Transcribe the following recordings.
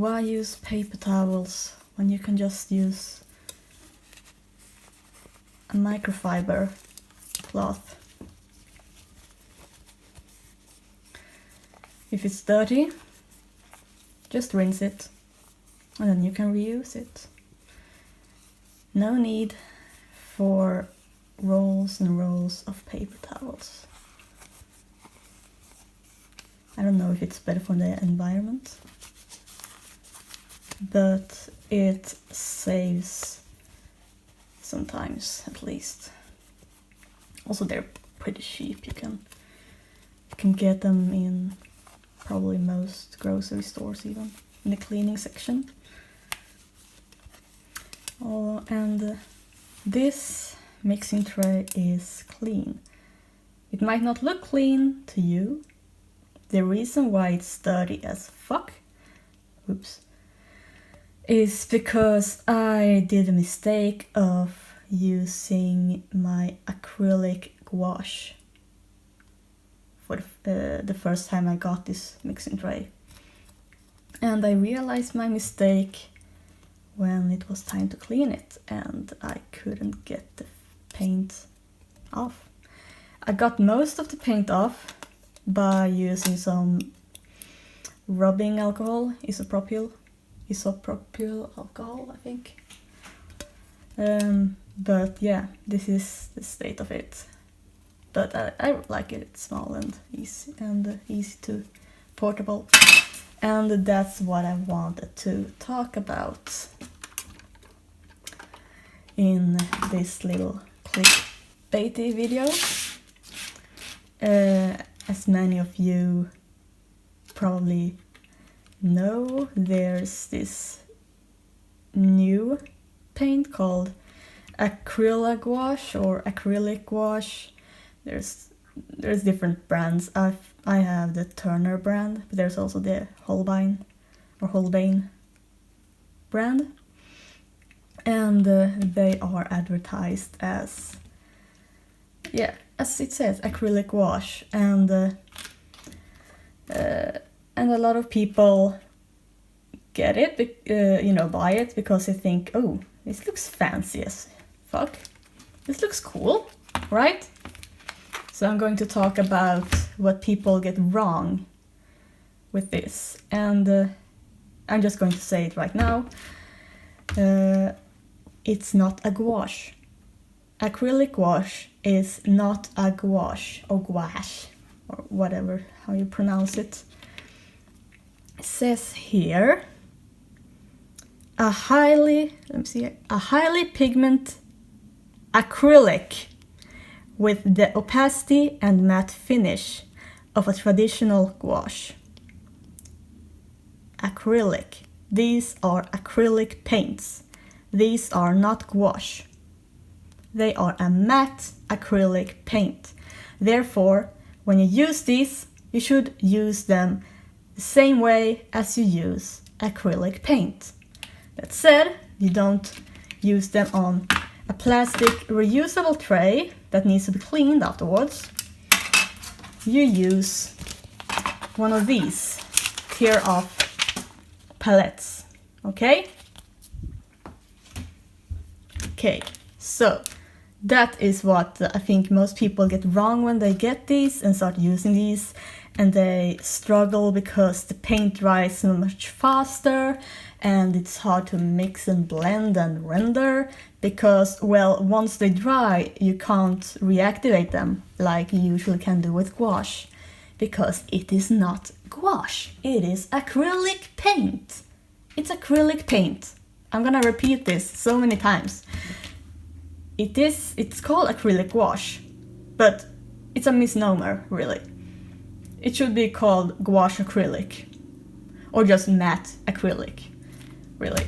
Why use paper towels when you can just use a microfiber cloth? If it's dirty, just rinse it and then you can reuse it. No need for rolls and rolls of paper towels. I don't know if it's better for the environment, but it saves sometimes, at least. Also, they're pretty cheap. You can get them in probably most grocery stores, even in the cleaning section. Oh, and this mixing tray is clean. It might not look clean to you. The reason why it's dirty as fuck, oops, is because I did a mistake of using my acrylic gouache for the first time I got this mixing tray. And I realized my mistake when it was time to clean it and I couldn't get the paint off. I got most of the paint off by using some rubbing alcohol, isopropyl alcohol, I think. But yeah, this is the state of it. But I like it. It's small and easy to portable. And that's what I wanted to talk about in this little clickbaity video. As many of you probably know, there's this new paint called acrylic gouache or acrylic gouache. There's different brands. I have the Turner brand, but there's also the Holbein brand, and they are advertised as, yeah, as it says, acrylic gouache, and a lot of people get it, buy it because they think, oh, this looks fancy as fuck. This looks cool, right? So I'm going to talk about what people get wrong with this, and I'm just going to say it right now. It's not a gouache. Acrylic gouache is not a gouache or gouache or whatever how you pronounce it. It says here a highly pigment acrylic with the opacity and matte finish of a traditional gouache. Acrylic. These are acrylic paints. These are not gouache. They are a matte acrylic paint. Therefore, when you use these, you should use them the same way as you use acrylic paint. That said, you don't use them on a plastic reusable tray that needs to be cleaned afterwards. You use one of these tier of palettes, okay? Okay, so that is what I think most people get wrong when they get these and start using these, and they struggle because the paint dries so much faster and it's hard to mix and blend and render because, well, once they dry you can't reactivate them like you usually can do with gouache, because it is not gouache, it is acrylic paint. It's acrylic paint. I'm gonna repeat this so many times. It's called acrylic gouache, but it's a misnomer, really. It should be called gouache acrylic, or just matte acrylic, really.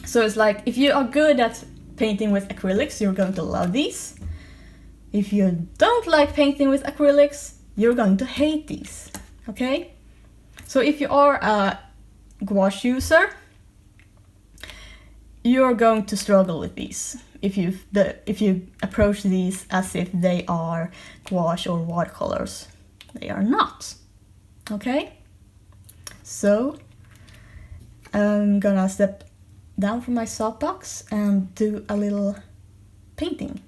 So it's like, if you are good at painting with acrylics, you're going to love these. If you don't like painting with acrylics, you're going to hate these, okay? So if you are a gouache user, you're going to struggle with these if you approach these as if they are gouache or watercolors. They are not, okay? So I'm gonna step down from my soapbox and do a little painting.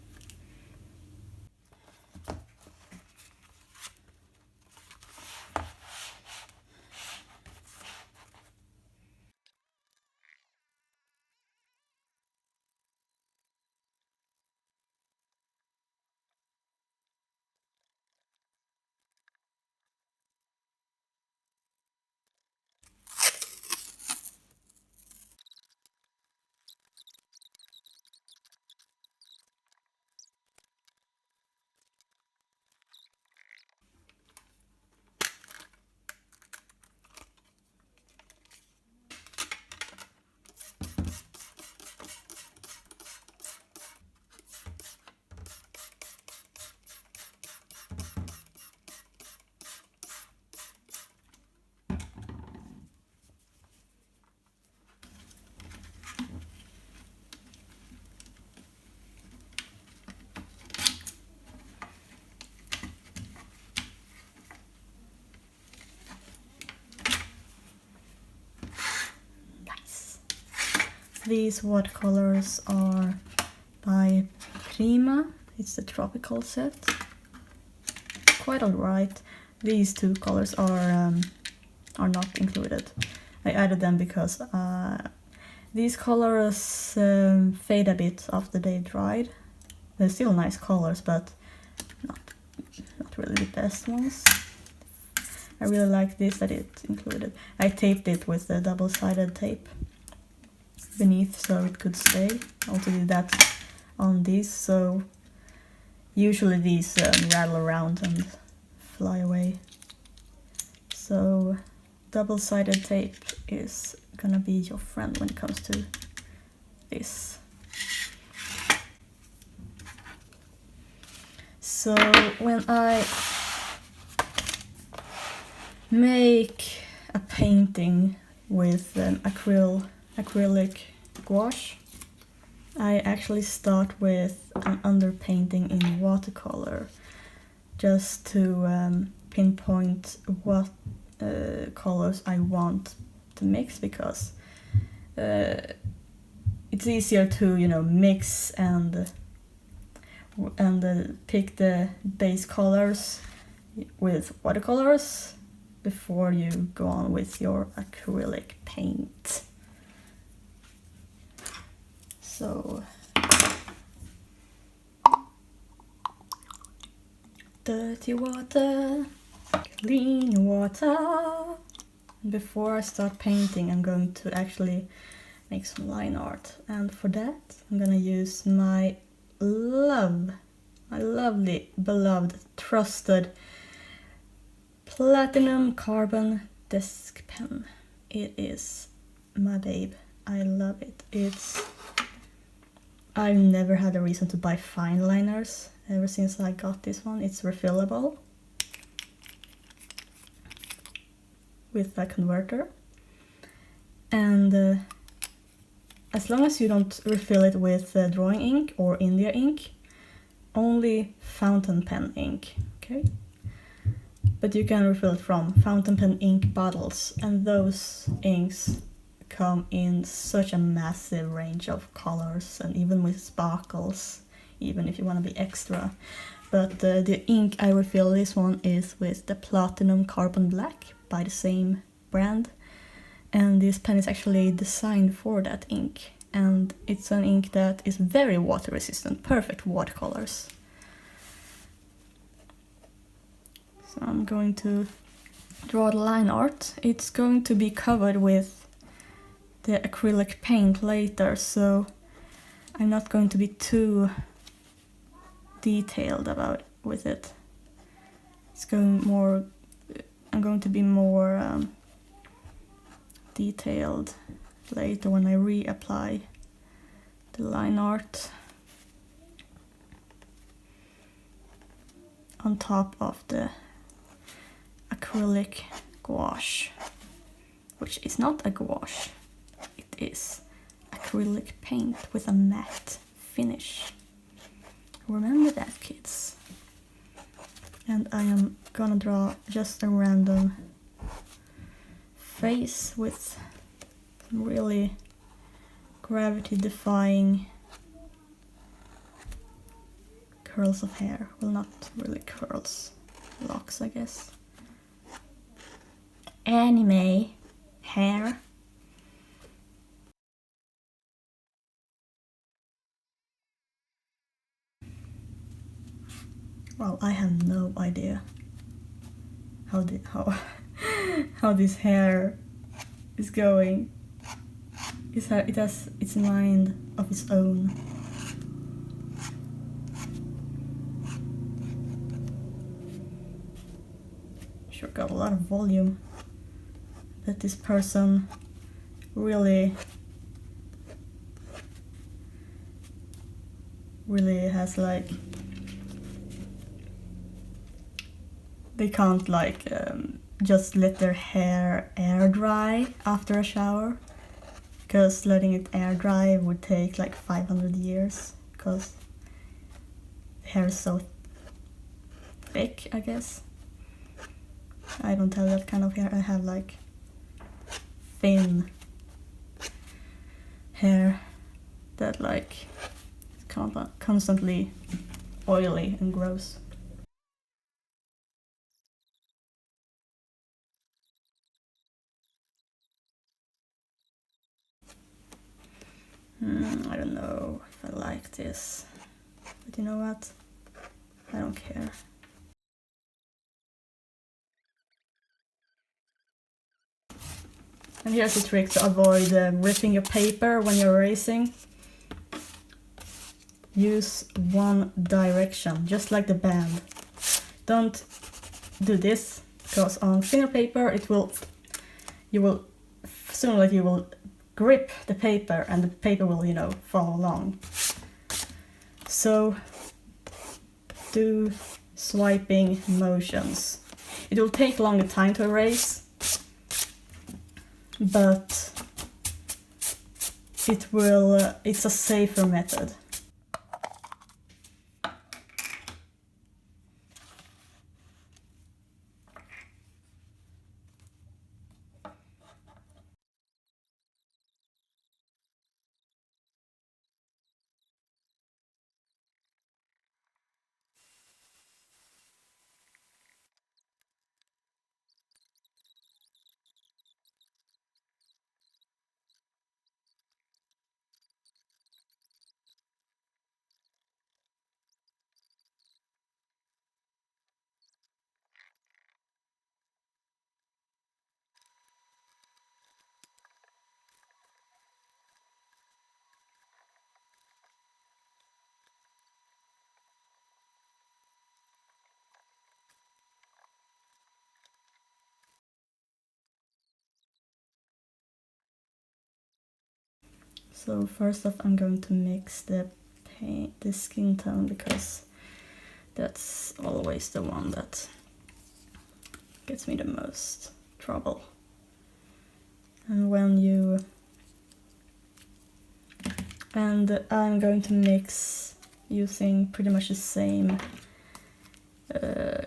These watercolors are by Prima. It's the tropical set. Quite alright. These two colors are not included. I added them because these colors fade a bit after they dried. They're still nice colors, but not really the best ones. I really like this that it included. I taped it with the double-sided tape beneath so it could stay. I also did that on these, so usually these rattle around and fly away. So double-sided tape is gonna be your friend when it comes to this. So when I make a painting with acrylic gouache, I actually start with an underpainting in watercolor just to pinpoint what colors I want to mix, because it's easier to, you know, mix and pick the base colors with watercolors before you go on with your acrylic paint. So dirty water, clean water. Before I start painting, I'm going to actually make some line art, and for that I'm gonna use my lovely, beloved, trusted platinum carbon desk pen. It is my babe. I love it. I've never had a reason to buy fine liners ever since I got this one. It's refillable with a converter, and as long as you don't refill it with drawing ink or India ink, only fountain pen ink, okay? But you can refill it from fountain pen ink bottles, and those inks come in such a massive range of colors, and even with sparkles, even if you want to be extra. But the ink I refill this one is with the Platinum Carbon Black by the same brand, and this pen is actually designed for that ink, and it's an ink that is very water resistant, perfect watercolors. So I'm going to draw the line art. It's going to be covered with the acrylic paint later, so I'm not going to be too detailed about with it. I'm going to be more detailed later when I reapply the line art on top of the acrylic gouache, which is not a gouache, it is acrylic paint with a matte finish. Remember that, kids. And I am gonna draw just a random face with really gravity-defying curls of hair. Well, not really curls, locks, I guess. Anime hair. Well, I have no idea how how this hair is going. It has its mind of its own. Sure got a lot of volume. That this person really has like, they can't like just let their hair air dry after a shower, because letting it air dry would take like 500 years, because the hair is so thick, I guess. I don't have that kind of hair. I have like thin hair that like constantly oily and gross. I don't know if I like this, but you know what? I don't care. And here's a trick to avoid ripping your paper when you're erasing. Use one direction, just like the band. Don't do this, because on thinner paper you will grip the paper and the paper will, you know, fall along. So do swiping motions. It will take longer time to erase, but it's a safer method. So first off, I'm going to mix the skin tone, because that's always the one that gets me the most trouble. And I'm going to mix using pretty much the same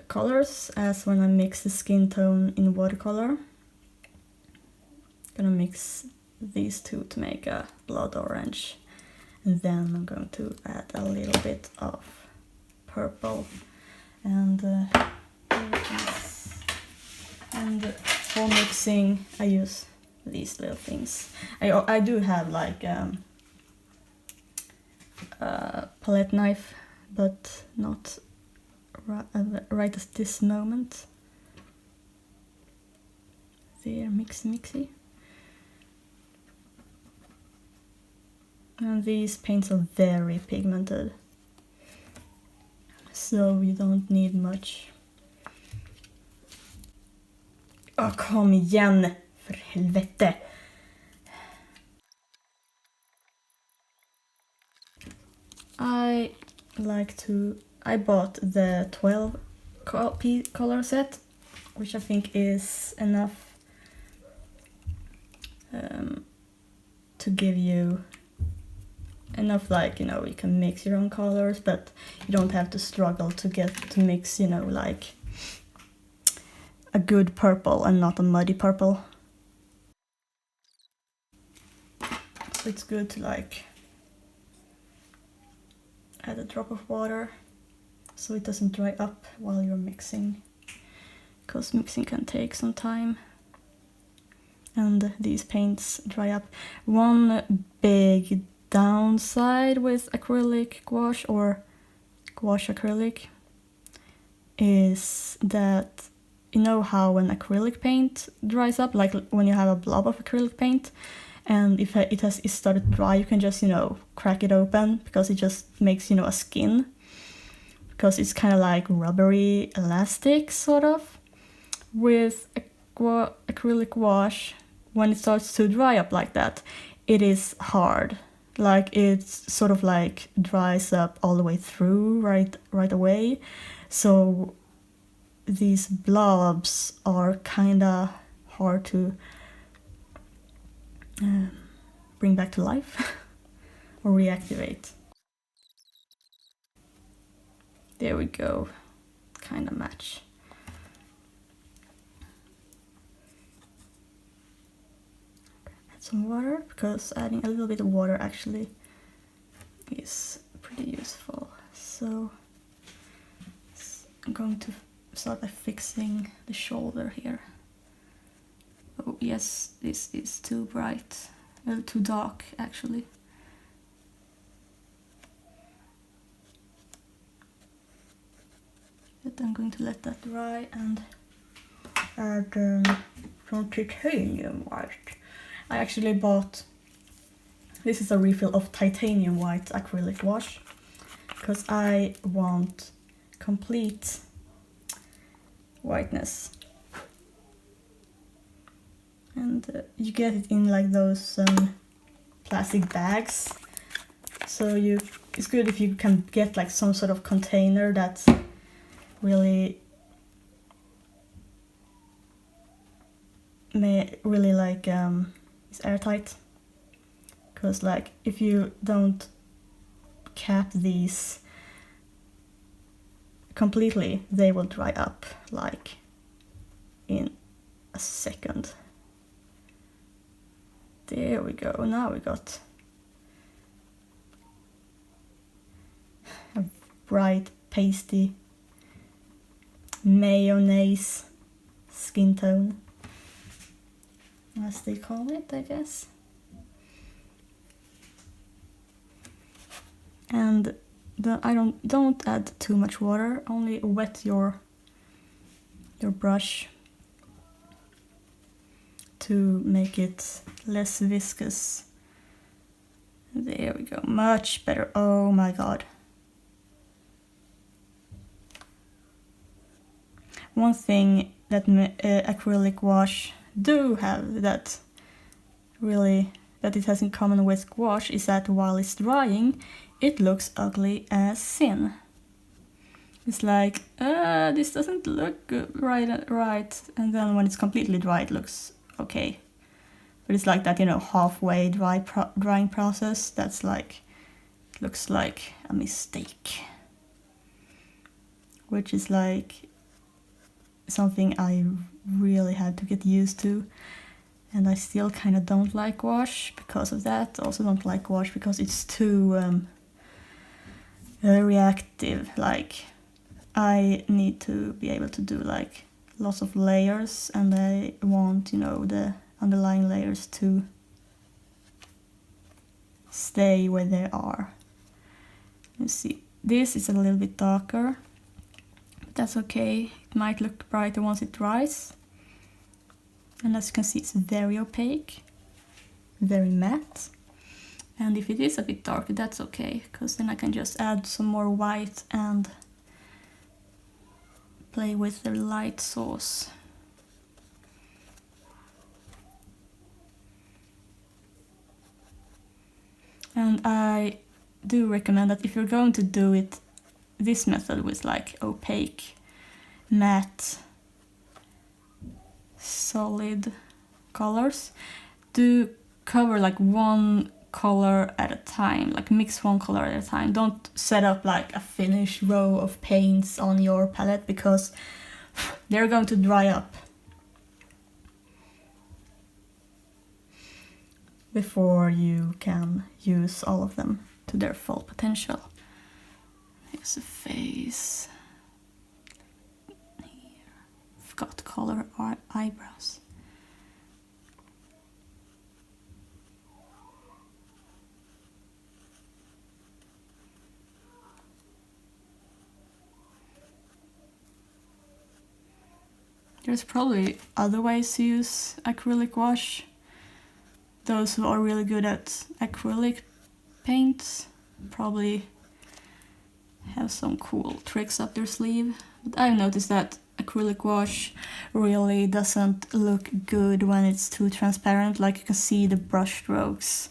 colors as when I mix the skin tone in watercolor. Gonna mix these two to make a blood orange, and then I'm going to add a little bit of purple, and for mixing I use these little things. I do have like a palette knife, but not right at this moment. There, mixy. And these paints are very pigmented, so you don't need much. Kom igen, för helvete! I bought the 12 color set, which I think is enough to give you enough, like, you know, you can mix your own colors, but you don't have to struggle to mix, you know, like a good purple and not a muddy purple. So it's good to like add a drop of water so it doesn't dry up while you're mixing, because mixing can take some time and these paints dry up. One big downside with acrylic gouache or gouache acrylic is that, you know how when acrylic paint dries up, like when you have a blob of acrylic paint, and if it started dry, you can just, you know, crack it open because it just makes, you know, a skin, because it's kind of like rubbery elastic sort of. With acrylic gouache, when it starts to dry up like that, it is hard. Like it's sort of like dries up all the way through right away. So these blobs are kinda hard to bring back to life or reactivate. There we go, kinda match. Add some water, because adding a little bit of water actually is pretty useful. So I'm going to start by fixing the shoulder here. Oh yes, this is too bright, too dark actually. But I'm going to let that dry and add some titanium white. I actually bought, this is a refill of titanium white acrylic gouache, because I want complete whiteness. And you get it in like those plastic bags, so it's good if you can get like some sort of container that's really like is airtight, because like if you don't cap these completely, they will dry up like in a second. There we go, now we got a bright, pasty, mayonnaise skin tone, as they call it, I guess. And don't add too much water, only wet your brush to make it less viscous. There we go, much better. Oh my god. One thing that acrylic gouache do have that it has in common with gouache is that while it's drying, it looks ugly as sin. It's like, this doesn't look good, right, and then when it's completely dry, it looks okay. But it's like that, you know, halfway drying process, that's like, looks like a mistake. Which is like something I really had to get used to. And I still kind of don't like gouache because of that. Also don't like gouache because it's too reactive. Like, I need to be able to do like lots of layers, and I want, you know, the underlying layers to stay where they are. Let's see, this is a little bit darker, but that's okay. It might look brighter once it dries. And as you can see, it's very opaque, very matte. And if it is a bit darker, that's okay, because then I can just add some more white and play with the light source. And I do recommend that if you're going to do it this method with like opaque, matte, solid colors, do cover like one color at a time, like mix one color at a time. Don't set up like a finished row of paints on your palette, because they're going to dry up. before you can use all of them to their full potential. Here's a face. Here. Forgot to color our eyebrows. There's probably other ways to use acrylic wash. Those who are really good at acrylic paints probably have some cool tricks up their sleeve. But I've noticed that acrylic wash really doesn't look good when it's too transparent. Like you can see the brush strokes,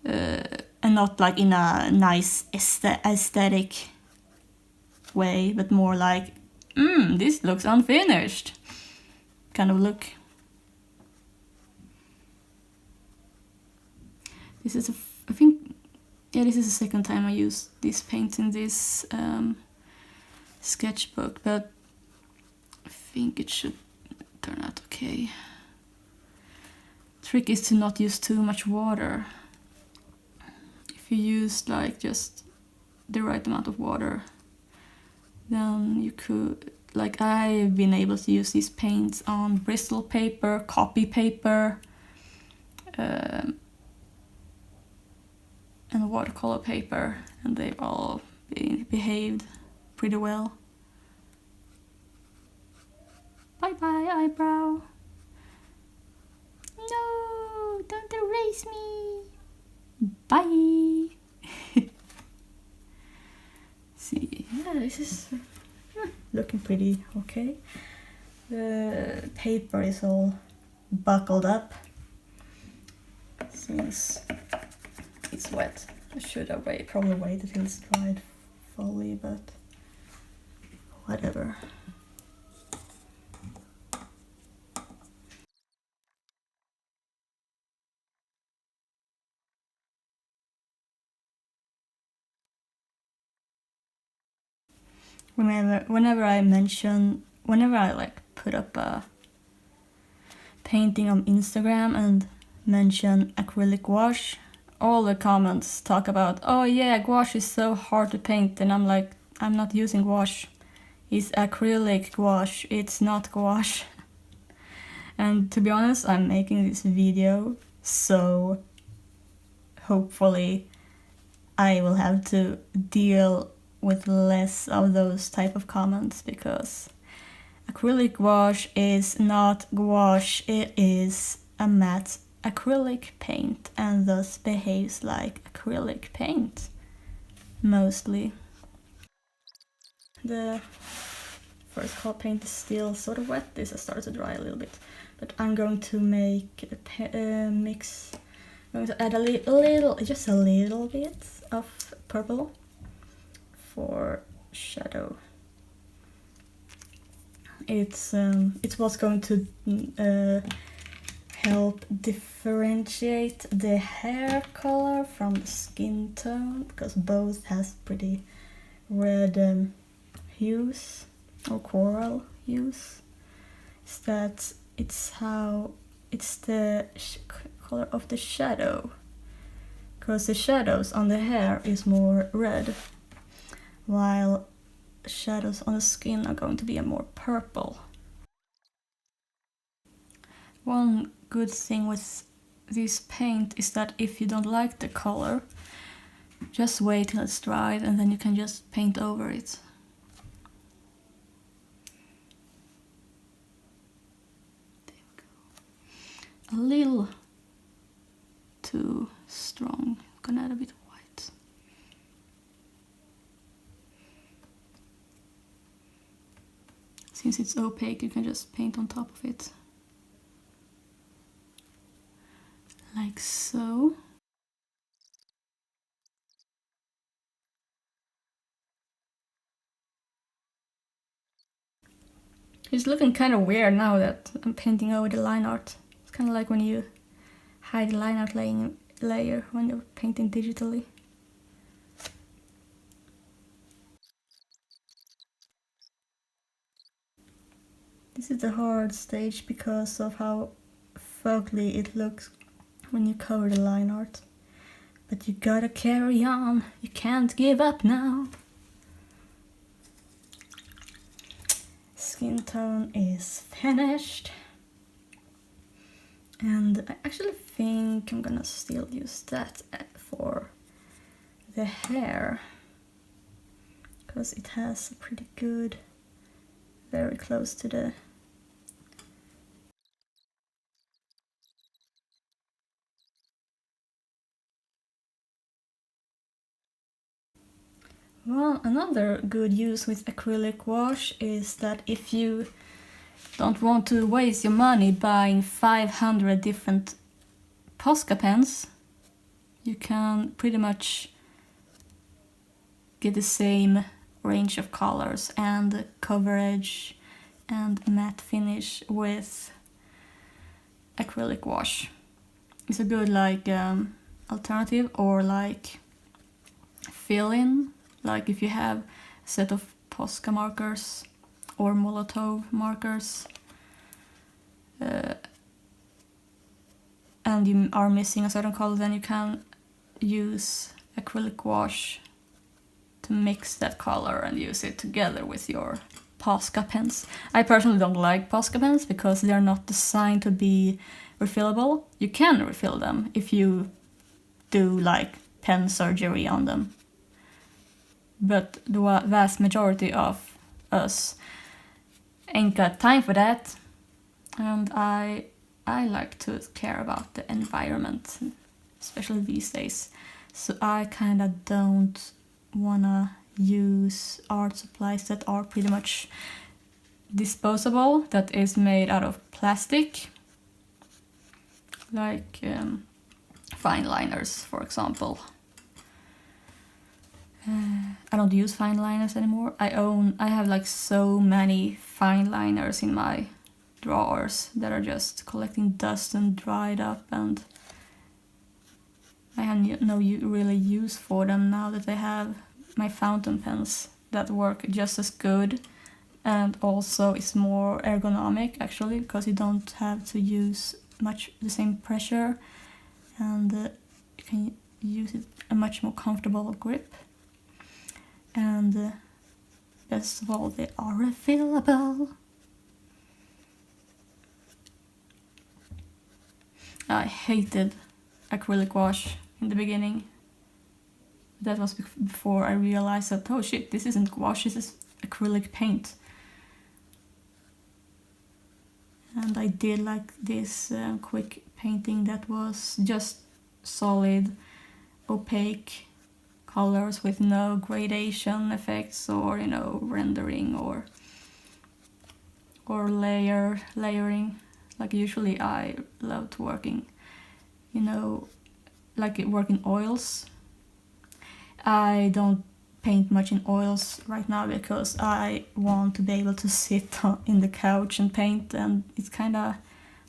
and not like in a nice aesthetic way, but more like, this looks unfinished kind of look. This is I think, yeah, this is the second time I used this paint in this sketchbook, but I think it should turn out okay. Trick is to not use too much water. If you use like just the right amount of water, then you could, like I've been able to use these paints on Bristol paper, copy paper, and watercolor paper, and they've all behaved pretty well. Bye bye, eyebrow. No, don't erase me. Bye. See, yeah, this is looking pretty okay. The paper is all buckled up since it's wet. I should have probably waited till it's dried fully, but whatever. Whenever I like put up a painting on Instagram and mention acrylic gouache, all the comments talk about, oh yeah, gouache is so hard to paint, and I'm like, I'm not using gouache. It's acrylic gouache, it's not gouache. And to be honest, I'm making this video, so hopefully I will have to deal with less of those type of comments, because acrylic gouache is not gouache, it is a matte acrylic paint and thus behaves like acrylic paint, mostly. The first color paint is still sort of wet, this has started to dry a little bit, but I'm going to make a mix. I'm going to add just a little bit of purple for shadow. It's what's going to help differentiate the hair color from the skin tone, because both has pretty red hues or coral hues. It's the color of the shadow, because the shadows on the hair is more red, while shadows on the skin are going to be a more purple. One good thing with this paint is that if you don't like the color, just wait till it's dried and then you can just paint over it. There we go. A little too strong. I'm gonna add a bit of white. Since it's opaque, you can just paint on top of it. Like so. It's looking kind of weird now that I'm painting over the line art. It's kind of like when you hide the line art layer when you're painting digitally. This is the hard stage because of how fugly it looks when you cover the line art. But you gotta carry on, you can't give up now. Skin tone is finished. And I actually think I'm gonna still use that for the hair, because it has a pretty good, very close to the Well, another good use with acrylic wash is that if you don't want to waste your money buying 500 different Posca pens, you can pretty much get the same range of colors and coverage and matte finish with acrylic wash. It's a good alternative, or like fill-in, like if you have a set of Posca markers or Molotov markers and you are missing a certain color, then you can use acrylic wash to mix that color and use it together with your Posca pens. I personally don't like Posca pens because they're not designed to be refillable. You can refill them if you do like pen surgery on them, but the vast majority of us ain't got time for that, and I like to care about the environment, especially these days, so I kinda don't wanna use art supplies that are pretty much disposable, that is made out of plastic, like fine liners, for example. I don't use fine liners anymore. I have like so many fine liners in my drawers that are just collecting dust and dried up, and I have no really use for them now that I have my fountain pens that work just as good, and also is more ergonomic actually, because you don't have to use much the same pressure, and you can use it a much more comfortable grip. And best of all, they are refillable. I hated acrylic wash in the beginning. That was before I realized that, oh shit, this isn't gouache, this is acrylic paint. And I did like this quick painting that was just solid, opaque colors with no gradation effects or, rendering or layering. Like usually I loved working, like work in oils. I don't paint much in oils right now because I want to be able to sit in the couch and paint, and it's kind of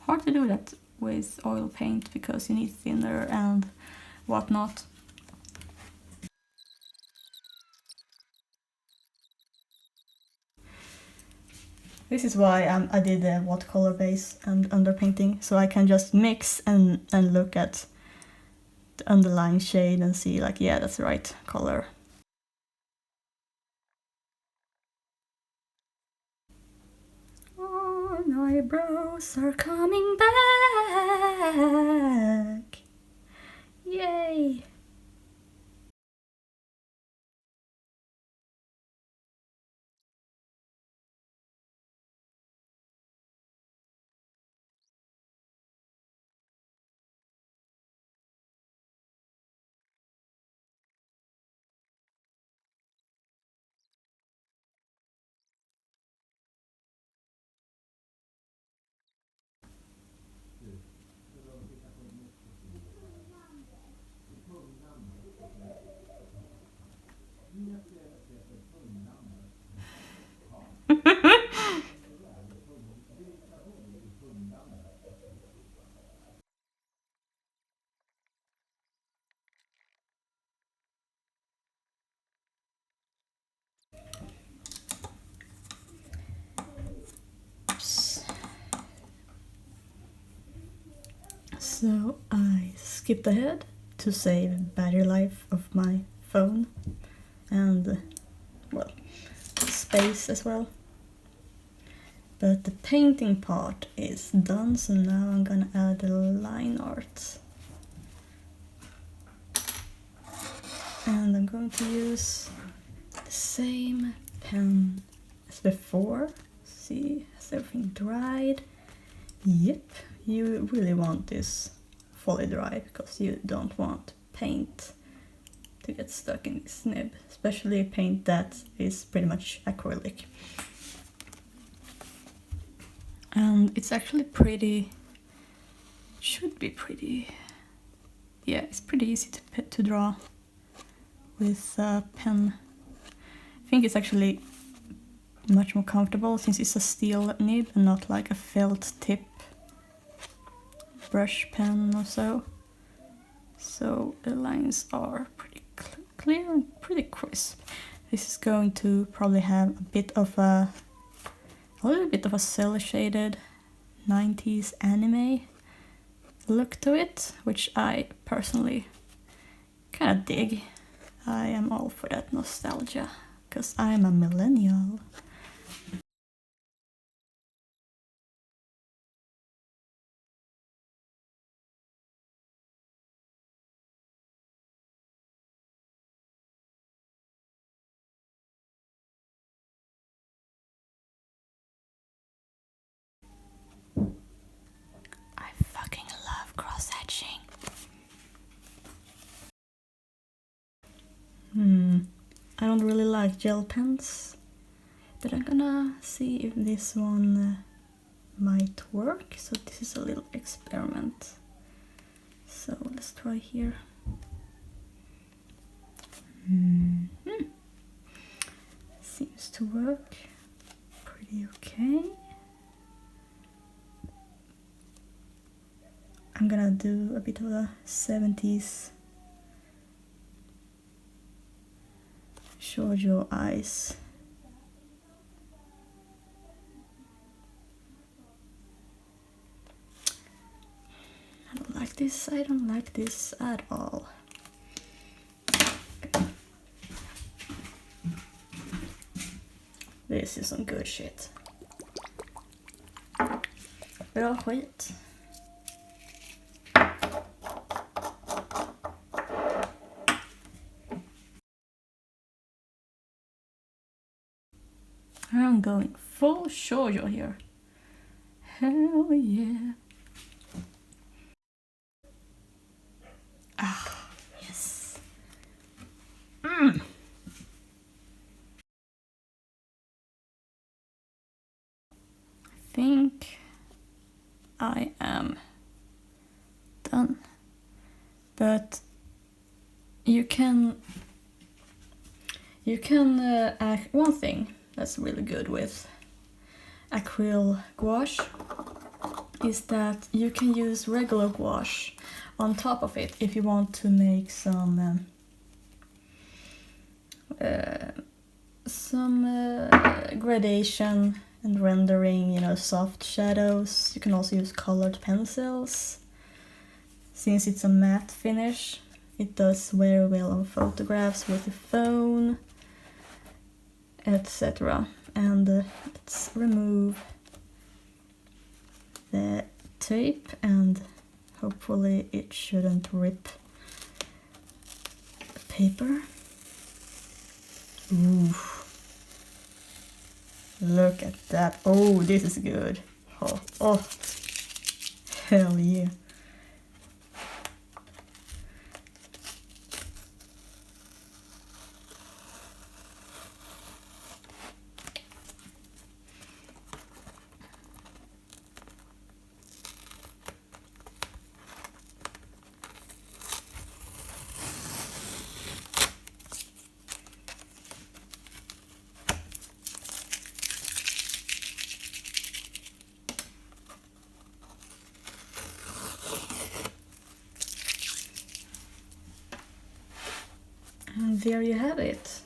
hard to do that with oil paint because you need thinner and whatnot. This is why I did the watercolor base and underpainting, so I can just mix and look at the underlying shade and see like, yeah, that's the right color. Oh, my eyebrows are coming back! Yay! So I skipped ahead to save battery life of my phone and, well, space as well. But the painting part is done, so now I'm gonna add the line art. And I'm going to use the same pen as before. See, has everything dried? Yep, you really want this fully dry because you don't want paint to get stuck in this nib, especially paint that is pretty much acrylic. And it's actually should be pretty, yeah, it's pretty easy to draw with a pen. I think it's actually much more comfortable since it's a steel nib and not like a felt tip brush pen or so. So the lines are pretty clear and pretty crisp. This is going to probably have a little bit of a cel shaded 90s anime look to it, which I personally kind of dig. I am all for that nostalgia, because I'm a millennial. I fucking love cross-hatching. I don't really like gel pens, but I'm gonna see if this one might work. So this is a little experiment. So let's try here. Seems to work pretty okay. I'm gonna do a bit of a 70s shoujo eyes. I don't like this. I don't like this at all. This is some good shit. Bra skit. I'm going full shoujo here. Hell yeah. Ah, yes. I think I am done. But you can one thing that's really good with acryl gouache is that you can use regular gouache on top of it if you want to make some gradation and rendering, you know, soft shadows. You can also use colored pencils. Since it's a matte finish, it does very well on photographs with the phone, etc. And let's remove the tape, and hopefully it shouldn't rip the paper. Ooh. Look at that. Oh, this is good. Oh, hell yeah. And there you have it.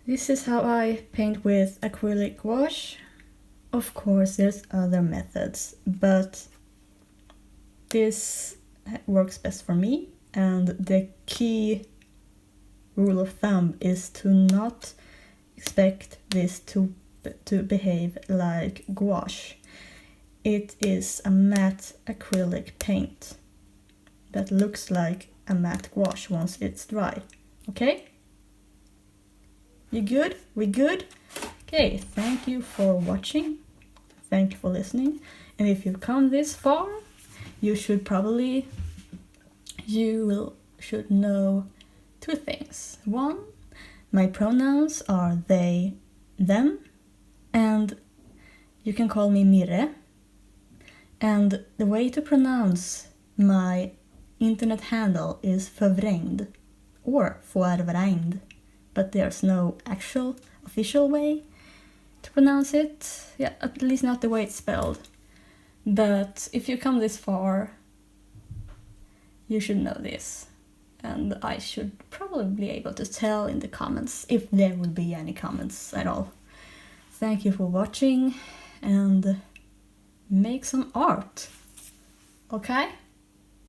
This is how I paint with acrylic gouache. Of course, there's other methods, but this works best for me, and the key rule of thumb is to not expect this to behave like gouache. It is a matte acrylic paint that looks like a matte gouache once it's dry. Okay? You good? We good? Okay, thank you for watching. Thank you for listening. And if you've come this far, you should know two things. One, my pronouns are they, them, and you can call me Mirre. And the way to pronounce my internet handle is förvrängd or förvrängd, but there's no actual official way to pronounce it. Yeah, at least not the way it's spelled. But if you come this far, you should know this. And I should probably be able to tell in the comments, if there will be any comments at all. Thank you for watching, and make some art. Okay?